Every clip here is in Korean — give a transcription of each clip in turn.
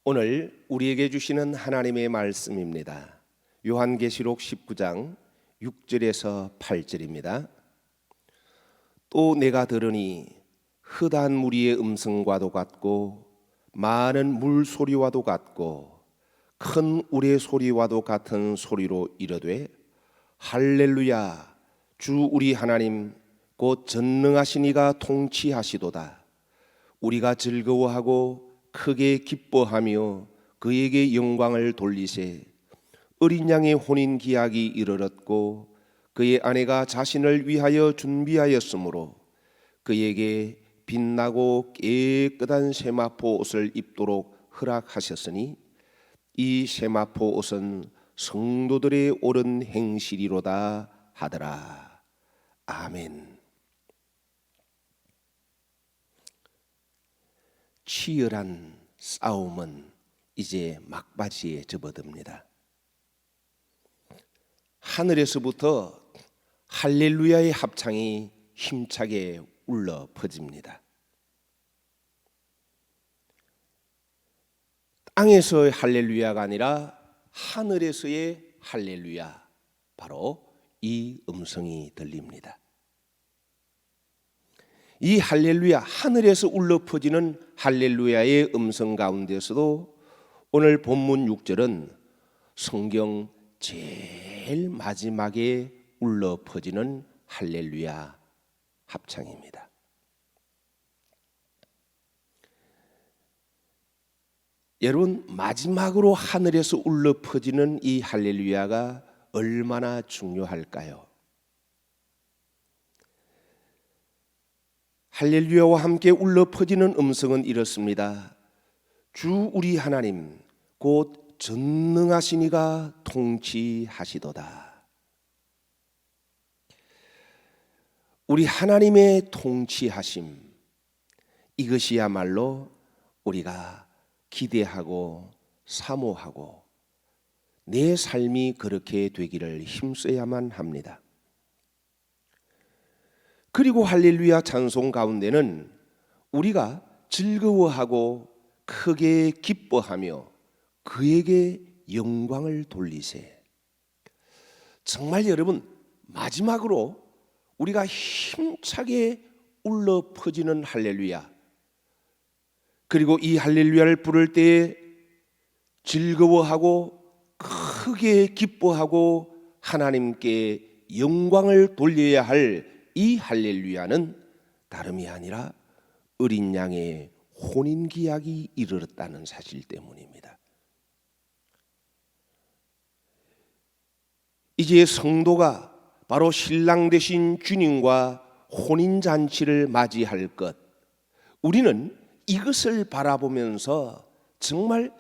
오늘 우리에게 주시는 하나님의 말씀입니다. 요한계시록 19장 6절에서 8절입니다. 또 내가 들으니 흐단 무리의 음성과도 같고 많은 물소리와도 같고 큰 우레 소리와도 같은 소리로 이르되 할렐루야 주 우리 하나님 곧 전능하신 이가 통치하시도다. 우리가 즐거워하고 크게 기뻐하며 그에게 영광을 돌리세. 어린 양의 혼인 기약이 이르렀고 그의 아내가 자신을 위하여 준비하였으므로 그에게 빛나고 깨끗한 세마포 옷을 입도록 허락하셨으니 이 세마포 옷은 성도들의 옳은 행실이로다 하더라. 아멘. 치열한 싸움은 이제 막바지에 접어듭니다. 하늘에서부터 할렐루야의 합창이 힘차게 울려 퍼집니다. 땅에서의 할렐루야가 아니라 하늘에서의 할렐루야, 바로 이 음성이 들립니다. 이 할렐루야, 하늘에서 울려 퍼지는 할렐루야의 음성 가운데서도 오늘 본문 6절은 성경 제일 마지막에 울려 퍼지는 할렐루야 합창입니다. 여러분, 마지막으로 하늘에서 울려 퍼지는 이 할렐루야가 얼마나 중요할까요? 할렐루야와 함께 울려 퍼지는 음성은 이렇습니다. 주 우리 하나님 곧 전능하신 이가 통치하시도다. 우리 하나님의 통치하심, 이것이야말로 우리가 기대하고 사모하고 내 삶이 그렇게 되기를 힘써야만 합니다. 그리고 할렐루야 찬송 가운데는 우리가 즐거워하고 크게 기뻐하며 그에게 영광을 돌리세. 정말 여러분, 마지막으로 우리가 힘차게 울려 퍼지는 할렐루야, 그리고 이 할렐루야를 부를 때에 즐거워하고 크게 기뻐하고 하나님께 영광을 돌려야 할 이 할렐루야는 다름이 아니라 어린 양의 혼인 기약이 이르렀다는 사실 때문입니다. 이제 성도가 바로 신랑 되신 주님과 혼인 잔치를 맞이할 것, 우리는 이것을 바라보면서 정말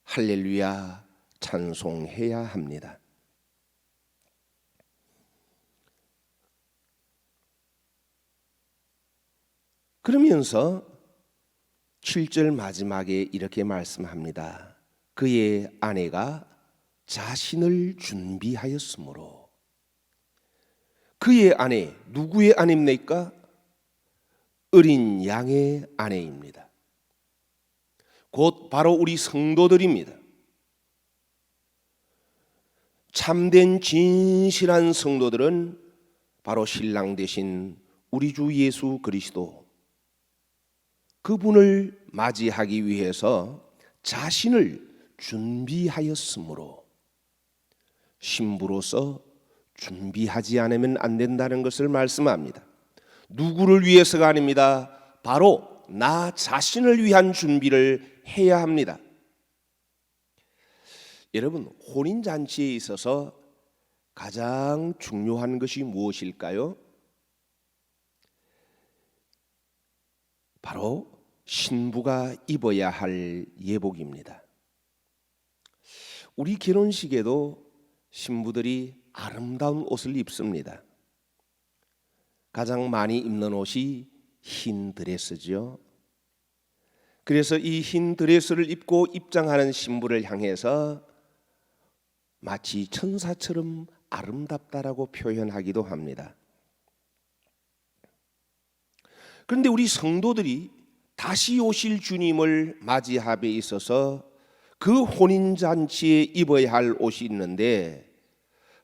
할렐루야 찬송해야 합니다. 그러면서 7절 마지막에 이렇게 말씀합니다. 그의 아내가 자신을 준비하였으므로. 그의 아내, 누구의 아내입니까? 어린 양의 아내입니다. 곧 바로 우리 성도들입니다. 참된 진실한 성도들은 바로 신랑 되신 우리 주 예수 그리스도, 그분을 맞이하기 위해서 자신을 준비하였으므로, 신부로서 준비하지 않으면 안 된다는 것을 말씀합니다. 누구를 위해서가 아닙니다. 바로 나 자신을 위한 준비를 해야 합니다. 여러분, 혼인잔치에 있어서 가장 중요한 것이 무엇일까요? 바로 신부가 입어야 할 예복입니다. 우리 결혼식에도 신부들이 아름다운 옷을 입습니다. 가장 많이 입는 옷이 흰 드레스죠. 그래서 이 흰 드레스를 입고 입장하는 신부를 향해서 마치 천사처럼 아름답다라고 표현하기도 합니다. 그런데 우리 성도들이 다시 오실 주님을 맞이함에 있어서 그 혼인잔치에 입어야 할 옷이 있는데,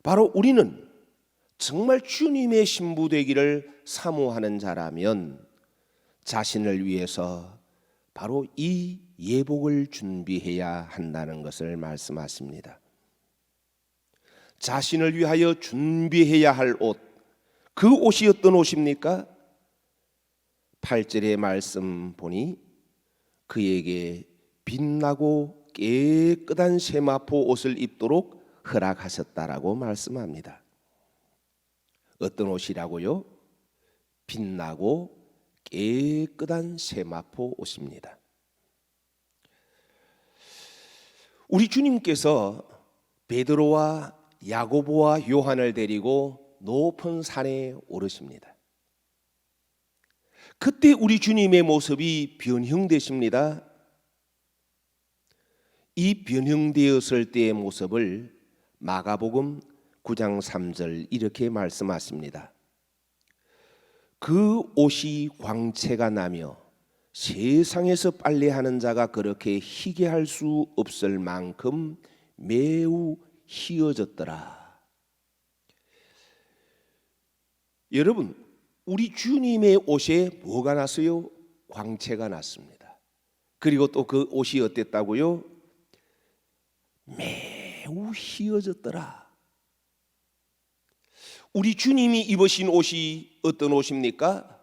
바로 우리는 정말 주님의 신부 되기를 사모하는 자라면 자신을 위해서 바로 이 예복을 준비해야 한다는 것을 말씀하십니다. 자신을 위하여 준비해야 할 옷, 그 옷이 어떤 옷입니까? 8절의 말씀 보니 그에게 빛나고 깨끗한 세마포 옷을 입도록 허락하셨다라고 말씀합니다. 어떤 옷이라고요? 빛나고 깨끗한 세마포 옷입니다. 우리 주님께서 베드로와 야고보와 요한을 데리고 높은 산에 오르십니다. 그때 우리 주님의 모습이 변형되십니다. 이 변형되었을 때의 모습을 마가복음 9장 3절 이렇게 말씀하십니다. 그 옷이 광채가 나며 세상에서 빨래하는 자가 그렇게 희게 할 수 없을 만큼 매우 희어졌더라. 여러분, 우리 주님의 옷에 뭐가 났어요? 광채가 났습니다. 그리고 또 그 옷이 어땠다고요? 매우 희어졌더라. 우리 주님이 입으신 옷이 어떤 옷입니까?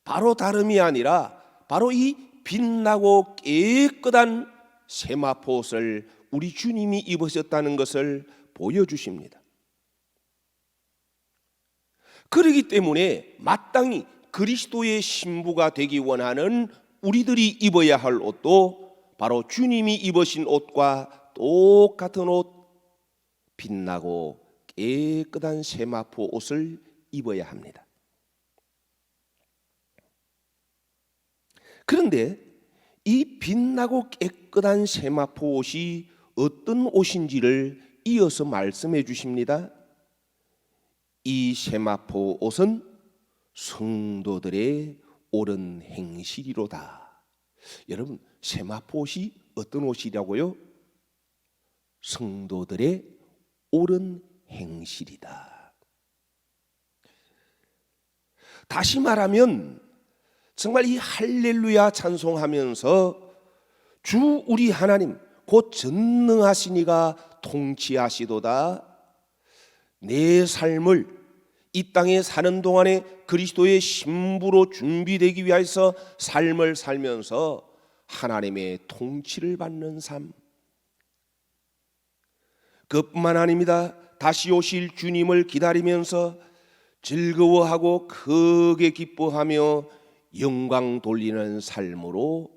바로 다름이 아니라 바로 이 빛나고 깨끗한 세마포 옷을 우리 주님이 입으셨다는 것을 보여주십니다. 그렇기 때문에 마땅히 그리스도의 신부가 되기 원하는 우리들이 입어야 할 옷도 바로 주님이 입으신 옷과 똑같은 옷, 빛나고 깨끗한 세마포 옷을 입어야 합니다. 그런데 이 빛나고 깨끗한 세마포 옷이 어떤 옷인지를 이어서 말씀해 주십니다. 이 세마포 옷은 성도들의 옳은 행실이로다. 여러분, 세마포 옷이 어떤 옷이라고요? 성도들의 옳은 행실이다. 다시 말하면 정말 이 할렐루야 찬송하면서 주 우리 하나님 곧 전능하시니가 통치하시도다. 내 삶을 이 땅에 사는 동안에 그리스도의 신부로 준비되기 위해서 삶을 살면서 하나님의 통치를 받는 삶, 그뿐만 아닙니다. 다시 오실 주님을 기다리면서 즐거워하고 크게 기뻐하며 영광 돌리는 삶으로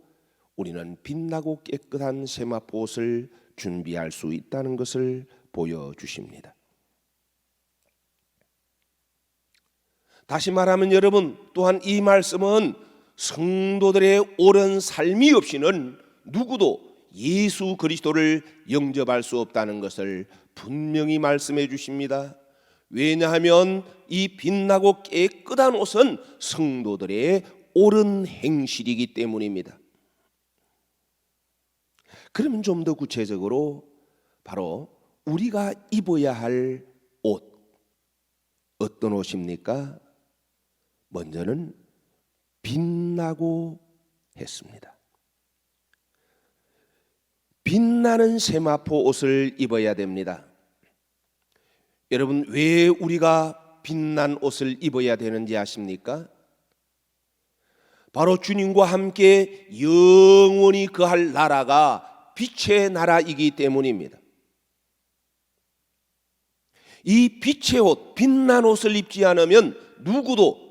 우리는 빛나고 깨끗한 세마포 옷을 준비할 수 있다는 것을 보여주십니다. 다시 말하면 여러분, 또한 이 말씀은 성도들의 옳은 삶이 없이는 누구도 예수 그리스도를 영접할 수 없다는 것을 분명히 말씀해 주십니다. 왜냐하면 이 빛나고 깨끗한 옷은 성도들의 옳은 행실이기 때문입니다. 그러면 좀 더 구체적으로 바로 우리가 입어야 할 옷, 어떤 옷입니까? 먼저는 빛나고 했습니다. 빛나는 세마포 옷을 입어야 됩니다. 여러분, 왜 우리가 빛난 옷을 입어야 되는지 아십니까? 바로 주님과 함께 영원히 거할 나라가 빛의 나라이기 때문입니다. 이 빛의 옷, 빛난 옷을 입지 않으면 누구도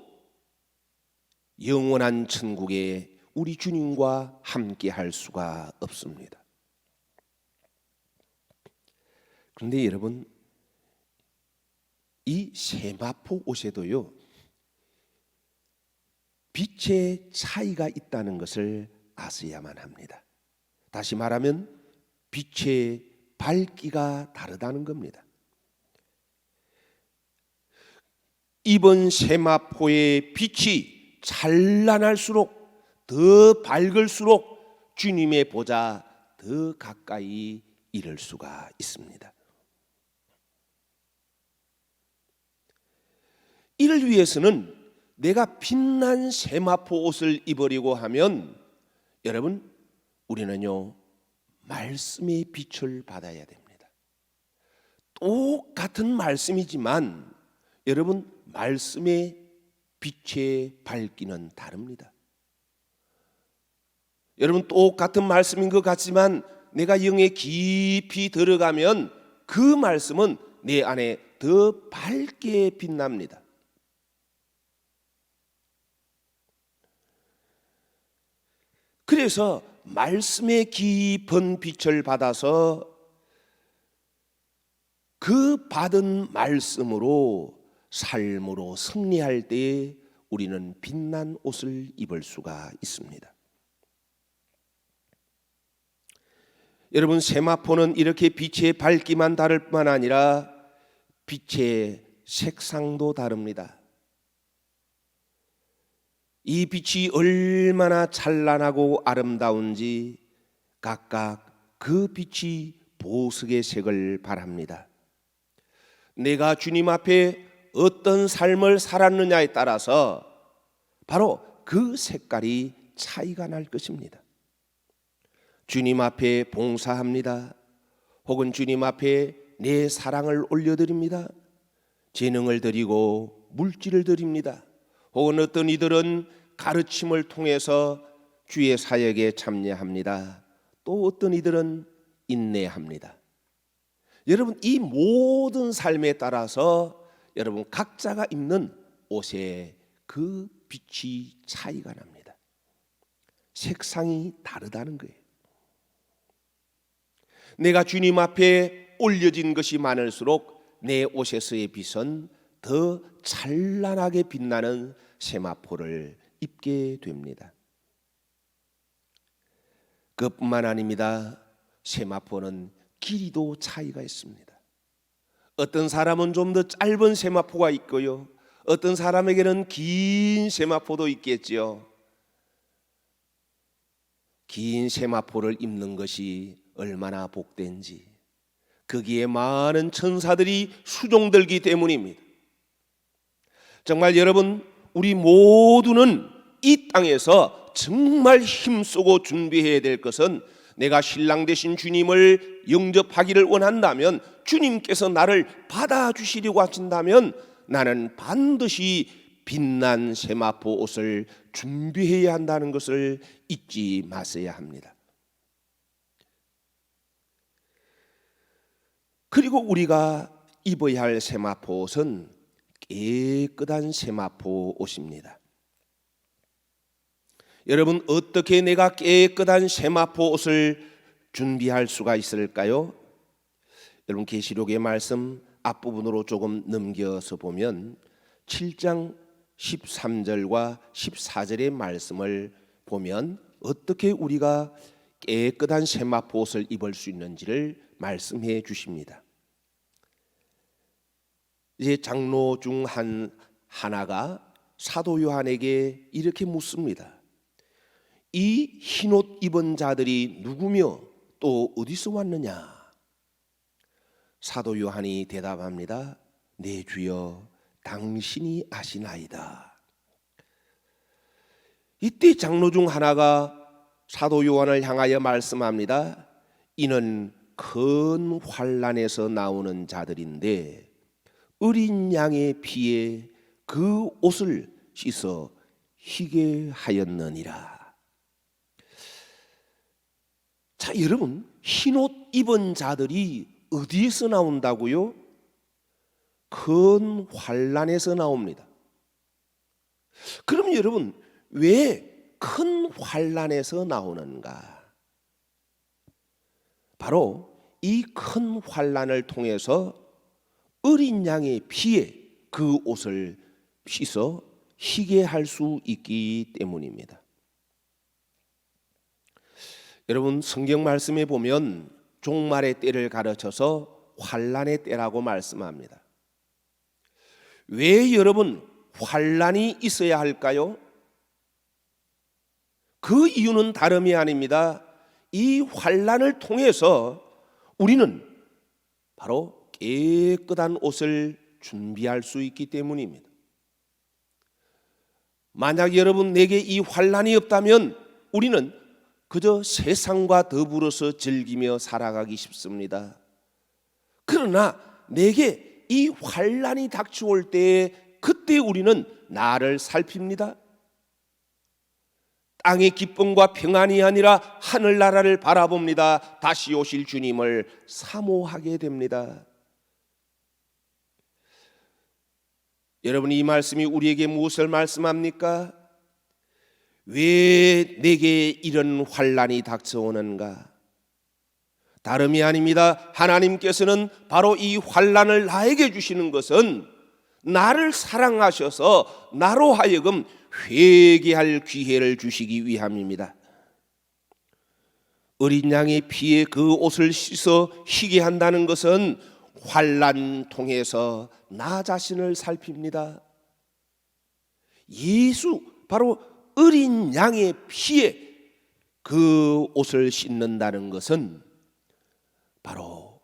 영원한 천국에 우리 주님과 함께 할 수가 없습니다. 그런데 여러분, 이 세마포 옷에도요, 빛의 차이가 있다는 것을 아셔야만 합니다. 다시 말하면 빛의 밝기가 다르다는 겁니다. 이번 세마포의 빛이 찬란할수록, 더 밝을수록 주님의 보좌 더 가까이 이를 수가 있습니다. 이를 위해서는 내가 빛난 세마포 옷을 입으려고 하면 여러분, 우리는요 말씀의 빛을 받아야 됩니다. 똑같은 말씀이지만 여러분, 말씀의 빛의 밝기는 다릅니다. 여러분, 똑같은 말씀인 것 같지만 내가 영에 깊이 들어가면 그 말씀은 내 안에 더 밝게 빛납니다. 그래서 말씀의 깊은 빛을 받아서 그 받은 말씀으로 삶으로 승리할 때에 우리는 빛난 옷을 입을 수가 있습니다. 여러분, 세마포는 이렇게 빛의 밝기만 다를 뿐만 아니라 빛의 색상도 다릅니다. 이 빛이 얼마나 찬란하고 아름다운지 각각 그 빛이 보석의 색을 발합니다. 내가 주님 앞에 어떤 삶을 살았느냐에 따라서 바로 그 색깔이 차이가 날 것입니다. 주님 앞에 봉사합니다. 혹은 주님 앞에 내 사랑을 올려드립니다. 재능을 드리고 물질을 드립니다. 혹은 어떤 이들은 가르침을 통해서 주의 사역에 참여합니다. 또 어떤 이들은 인내합니다. 여러분, 이 모든 삶에 따라서 여러분 각자가 입는 옷에 그 빛이 차이가 납니다. 색상이 다르다는 거예요. 내가 주님 앞에 올려진 것이 많을수록 내 옷에서의 빛은 더 찬란하게 빛나는 세마포를 입게 됩니다. 그뿐만 아닙니다. 세마포는 길이도 차이가 있습니다. 어떤 사람은 좀 더 짧은 세마포가 있고요, 어떤 사람에게는 긴 세마포도 있겠지요. 긴 세마포를 입는 것이 얼마나 복된지 거기에 많은 천사들이 수종들기 때문입니다. 정말 여러분, 우리 모두는 이 땅에서 정말 힘쓰고 준비해야 될 것은 내가 신랑 되신 주님을 영접하기를 원한다면, 주님께서 나를 받아주시려고 하신다면 나는 반드시 빛난 세마포 옷을 준비해야 한다는 것을 잊지 마셔야 합니다. 그리고 우리가 입어야 할 세마포 옷은 깨끗한 세마포 옷입니다. 여러분, 어떻게 내가 깨끗한 세마포 옷을 준비할 수가 있을까요? 여러분, 계시록의 말씀 앞부분으로 조금 넘겨서 보면 7장 13절과 14절의 말씀을 보면 어떻게 우리가 깨끗한 세마포 옷을 입을 수 있는지를 말씀해 주십니다. 이제 장로 중 하나가 사도 요한에게 이렇게 묻습니다. 이 흰옷 입은 자들이 누구며 또 어디서 왔느냐? 사도 요한이 대답합니다. 네 주여, 당신이 아시나이다. 이때 장로 중 하나가 사도 요한을 향하여 말씀합니다. 이는 큰 환난에서 나오는 자들인데 어린 양의 피에 그 옷을 씻어 희게 하였느니라. 자, 여러분, 흰옷 입은 자들이 어디에서 나온다고요? 큰 환난에서 나옵니다. 그럼 여러분, 왜 큰 환난에서 나오는가? 바로 이 큰 환난을 통해서 어린 양의 피에 그 옷을 씻어 희게 할 수 있기 때문입니다. 여러분, 성경 말씀에 보면 종말의 때를 가르쳐서 환난의 때라고 말씀합니다. 왜 여러분 환난이 있어야 할까요? 그 이유는 다름이 아닙니다. 이 환난을 통해서 우리는 바로 깨끗한 옷을 준비할 수 있기 때문입니다. 만약 여러분 내게 이 환난이 없다면 우리는 그저 세상과 더불어서 즐기며 살아가기 쉽습니다. 그러나 내게 이 환난이 닥쳐올 때에 그때 우리는 나를 살핍니다. 땅의 기쁨과 평안이 아니라 하늘나라를 바라봅니다. 다시 오실 주님을 사모하게 됩니다. 여러분, 이 말씀이 우리에게 무엇을 말씀합니까? 왜 내게 이런 환난이 닥쳐오는가? 다름이 아닙니다. 하나님께서는 바로 이 환난을 나에게 주시는 것은 나를 사랑하셔서 나로 하여금 회개할 기회를 주시기 위함입니다. 어린 양의 피에 그 옷을 씻어 희게 한다는 것은 환난 통해서 나 자신을 살핍니다. 예수, 바로 어린 양의 피에 그 옷을 씻는다는 것은 바로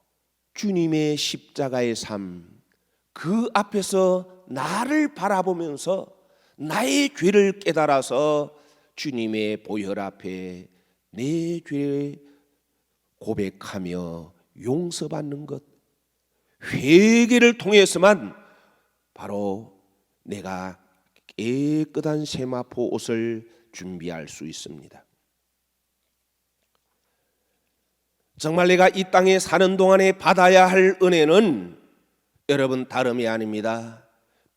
주님의 십자가의 삶, 그 앞에서 나를 바라보면서 나의 죄를 깨달아서 주님의 보혈 앞에 내 죄 고백하며 용서받는 것, 회개를 통해서만 바로 내가 깨끗한 세마포 옷을 준비할 수 있습니다. 정말 내가 이 땅에 사는 동안에 받아야 할 은혜는 여러분 다름이 아닙니다.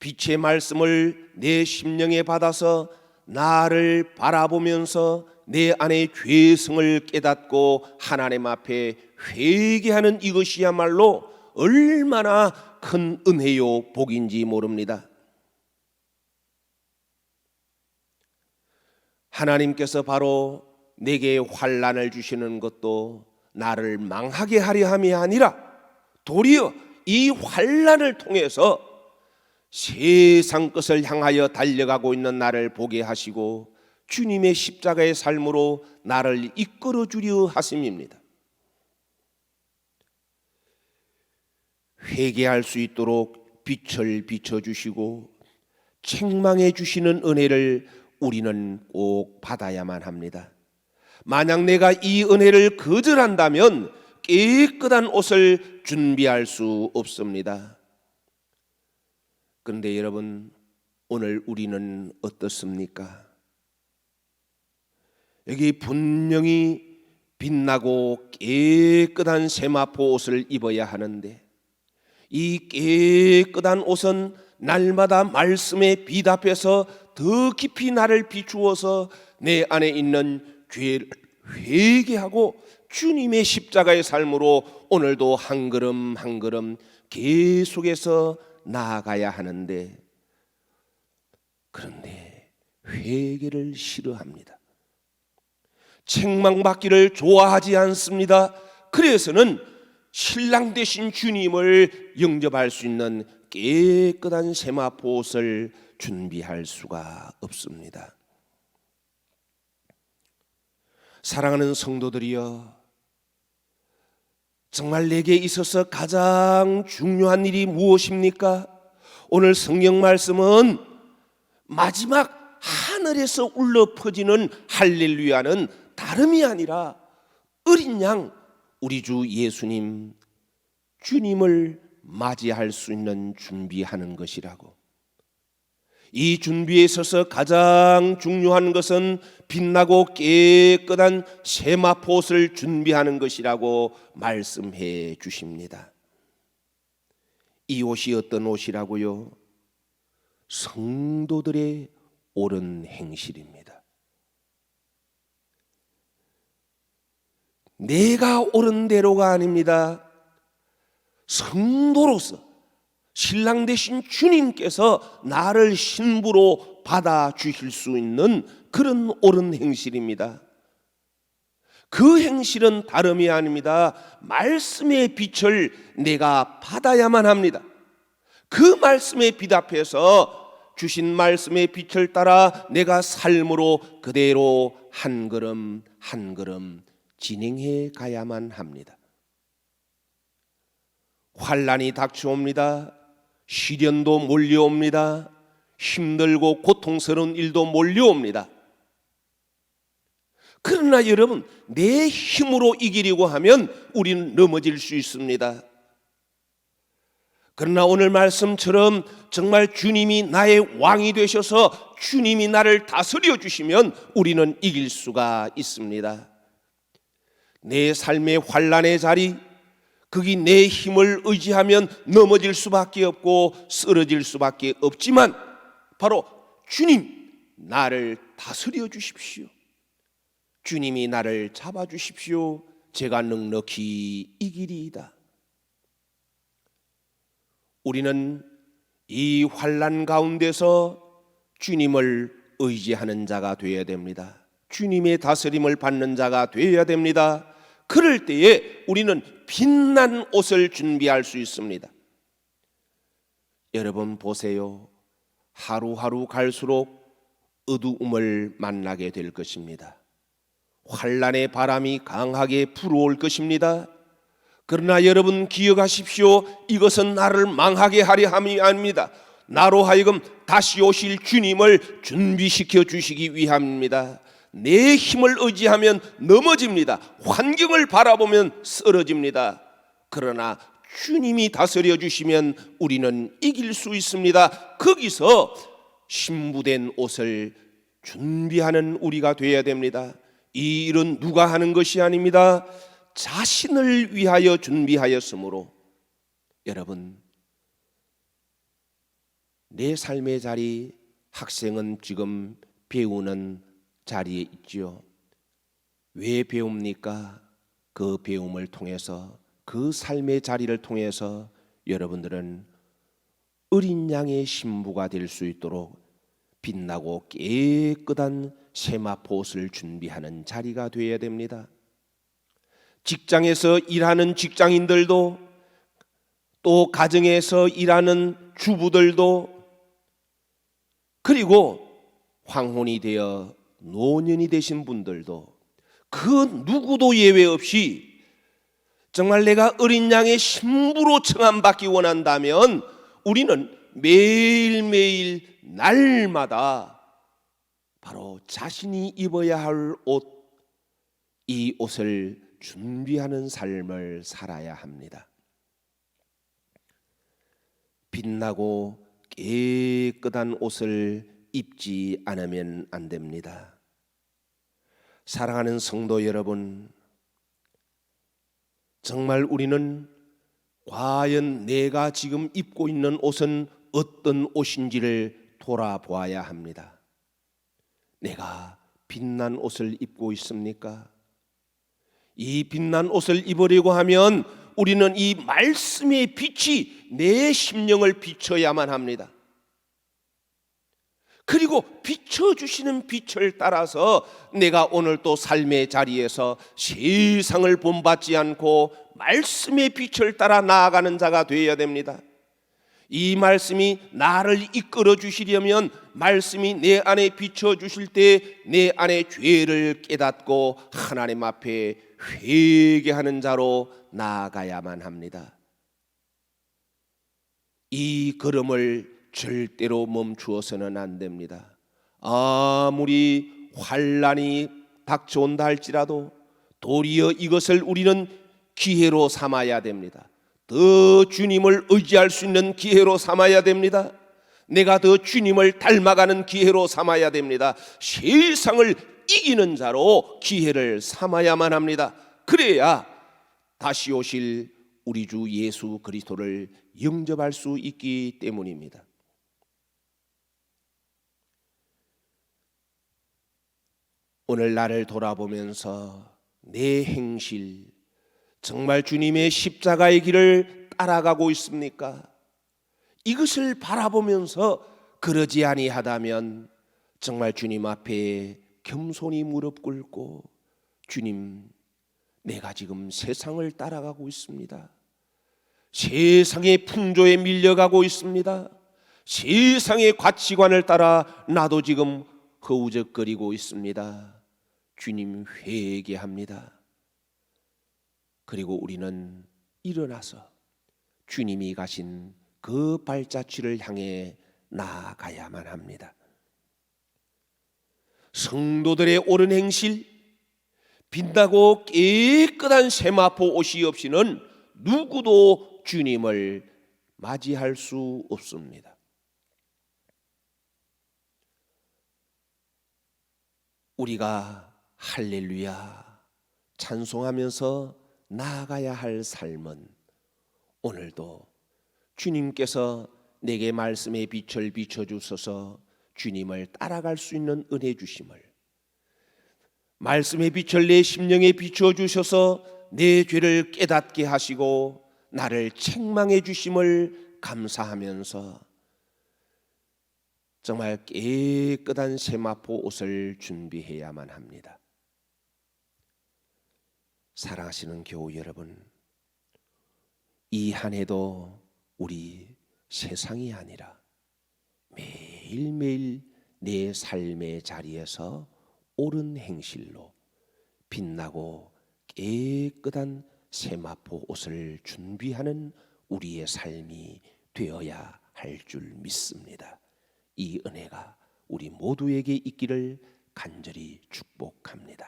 빛의 말씀을 내 심령에 받아서 나를 바라보면서 내 안의 죄성을 깨닫고 하나님 앞에 회개하는 이것이야말로 얼마나 큰 은혜요 복인지 모릅니다. 하나님께서 바로 내게 환난을 주시는 것도 나를 망하게 하려 함이 아니라 도리어 이 환난을 통해서 세상 것을 향하여 달려가고 있는 나를 보게 하시고 주님의 십자가의 삶으로 나를 이끌어 주려 하심입니다. 회개할 수 있도록 빛을 비춰주시고 책망해 주시는 은혜를 우리는 꼭 받아야만 합니다. 만약 내가 이 은혜를 거절한다면 깨끗한 옷을 준비할 수 없습니다. 그런데 여러분, 오늘 우리는 어떻습니까? 여기 분명히 빛나고 깨끗한 세마포 옷을 입어야 하는데 이 깨끗한 옷은 날마다 말씀의 빛 앞에서 더 깊이 나를 비추어서 내 안에 있는 죄를 회개하고 주님의 십자가의 삶으로 오늘도 한 걸음 한 걸음 계속해서 나아가야 하는데, 그런데 회개를 싫어합니다. 책망받기를 좋아하지 않습니다. 그래서는 신랑 되신 주님을 영접할 수 있는 깨끗한 세마포 옷을 준비할 수가 없습니다. 사랑하는 성도들이여, 정말 내게 있어서 가장 중요한 일이 무엇입니까? 오늘 성경 말씀은 마지막 하늘에서 울려 퍼지는 할렐루야는 다름이 아니라 어린 양 우리 주 예수님, 주님을 맞이할 수 있는 준비하는 것이라고. 이 준비에 있어서 가장 중요한 것은 빛나고 깨끗한 세마포 옷을 준비하는 것이라고 말씀해 주십니다. 이 옷이 어떤 옷이라고요? 성도들의 옳은 행실입니다. 내가 옳은 대로가 아닙니다. 성도로서 신랑 되신 주님께서 나를 신부로 받아주실 수 있는 그런 옳은 행실입니다. 그 행실은 다름이 아닙니다. 말씀의 빛을 내가 받아야만 합니다. 그 말씀의 빛 앞에서 주신 말씀의 빛을 따라 내가 삶으로 그대로 한 걸음 한 걸음 진행해 가야만 합니다. 환난이 닥쳐옵니다. 시련도 몰려옵니다. 힘들고 고통스러운 일도 몰려옵니다. 그러나 여러분, 내 힘으로 이기려고 하면 우리는 넘어질 수 있습니다. 그러나 오늘 말씀처럼 정말 주님이 나의 왕이 되셔서 주님이 나를 다스려 주시면 우리는 이길 수가 있습니다. 내 삶의 환난의 자리, 거기 내 힘을 의지하면 넘어질 수밖에 없고 쓰러질 수밖에 없지만 바로 주님, 나를 다스려 주십시오. 주님이 나를 잡아주십시오. 제가 넉넉히 이기리이다. 우리는 이 환난 가운데서 주님을 의지하는 자가 되어야 됩니다. 주님의 다스림을 받는 자가 되어야 됩니다. 그럴 때에 우리는 빛난 옷을 준비할 수 있습니다. 여러분 보세요. 하루하루 갈수록 어두움을 만나게 될 것입니다. 환난의 바람이 강하게 불어올 것입니다. 그러나 여러분 기억하십시오. 이것은 나를 망하게 하려 함이 아닙니다. 나로 하여금 다시 오실 주님을 준비시켜 주시기 위함입니다. 내 힘을 의지하면 넘어집니다. 환경을 바라보면 쓰러집니다. 그러나 주님이 다스려 주시면 우리는 이길 수 있습니다. 거기서 신부된 옷을 준비하는 우리가 되어야 됩니다. 이 일은 누가 하는 것이 아닙니다. 자신을 위하여 준비하였으므로 여러분, 내 삶의 자리, 학생은 지금 배우는 자리에 있지요. 왜 배웁니까? 그 배움을 통해서, 그 삶의 자리를 통해서 여러분들은 어린 양의 신부가 될 수 있도록 빛나고 깨끗한 세마포옷을 준비하는 자리가 되어야 됩니다. 직장에서 일하는 직장인들도, 또 가정에서 일하는 주부들도, 그리고 황혼이 되어 노년이 되신 분들도 그 누구도 예외 없이 정말 내가 어린 양의 신부로 청함받기 원한다면 우리는 매일매일 날마다 바로 자신이 입어야 할 옷, 이 옷을 준비하는 삶을 살아야 합니다. 빛나고 깨끗한 옷을 입지 않으면 안 됩니다. 사랑하는 성도 여러분, 정말 우리는 과연 내가 지금 입고 있는 옷은 어떤 옷인지를 돌아보아야 합니다. 내가 빛난 옷을 입고 있습니까? 이 빛난 옷을 입으려고 하면 우리는 이 말씀의 빛이 내 심령을 비춰야만 합니다. 그리고 비춰주시는 빛을 따라서 내가 오늘 또 삶의 자리에서 세상을 본받지 않고 말씀의 빛을 따라 나아가는 자가 되어야 됩니다. 이 말씀이 나를 이끌어 주시려면 말씀이 내 안에 비춰 주실 때 내 안에 죄를 깨닫고 하나님 앞에 회개하는 자로 나아가야만 합니다. 이 걸음을 절대로 멈추어서는 안 됩니다. 아무리 환난이 닥쳐온다 할지라도 도리어 이것을 우리는 기회로 삼아야 됩니다. 더 주님을 의지할 수 있는 기회로 삼아야 됩니다. 내가 더 주님을 닮아가는 기회로 삼아야 됩니다. 세상을 이기는 자로 기회를 삼아야만 합니다. 그래야 다시 오실 우리 주 예수 그리스도를 영접할 수 있기 때문입니다. 오늘 나를 돌아보면서 내 행실, 정말 주님의 십자가의 길을 따라가고 있습니까? 이것을 바라보면서 그러지 아니하다면 정말 주님 앞에 겸손히 무릎 꿇고, 주님, 내가 지금 세상을 따라가고 있습니다. 세상의 풍조에 밀려가고 있습니다. 세상의 가치관을 따라 나도 지금 허우적거리고 있습니다. 주님, 회개합니다. 그리고 우리는 일어나서 주님이 가신 그 발자취를 향해 나아가야만 합니다. 성도들의 옳은 행실, 빛나고 깨끗한 세마포 옷이 없이는 누구도 주님을 맞이할 수 없습니다. 우리가 할렐루야 찬송하면서 나아가야 할 삶은 오늘도 주님께서 내게 말씀의 빛을 비춰주셔서 주님을 따라갈 수 있는 은혜 주심을, 말씀의 빛을 내 심령에 비춰주셔서 내 죄를 깨닫게 하시고 나를 책망해 주심을 감사하면서 정말 깨끗한 세마포 옷을 준비해야만 합니다. 사랑하시는 교우 여러분, 이 한 해도 우리 세상이 아니라 매일매일 내 삶의 자리에서 옳은 행실로 빛나고 깨끗한 세마포 옷을 준비하는 우리의 삶이 되어야 할 줄 믿습니다. 이 은혜가 우리 모두에게 있기를 간절히 축복합니다.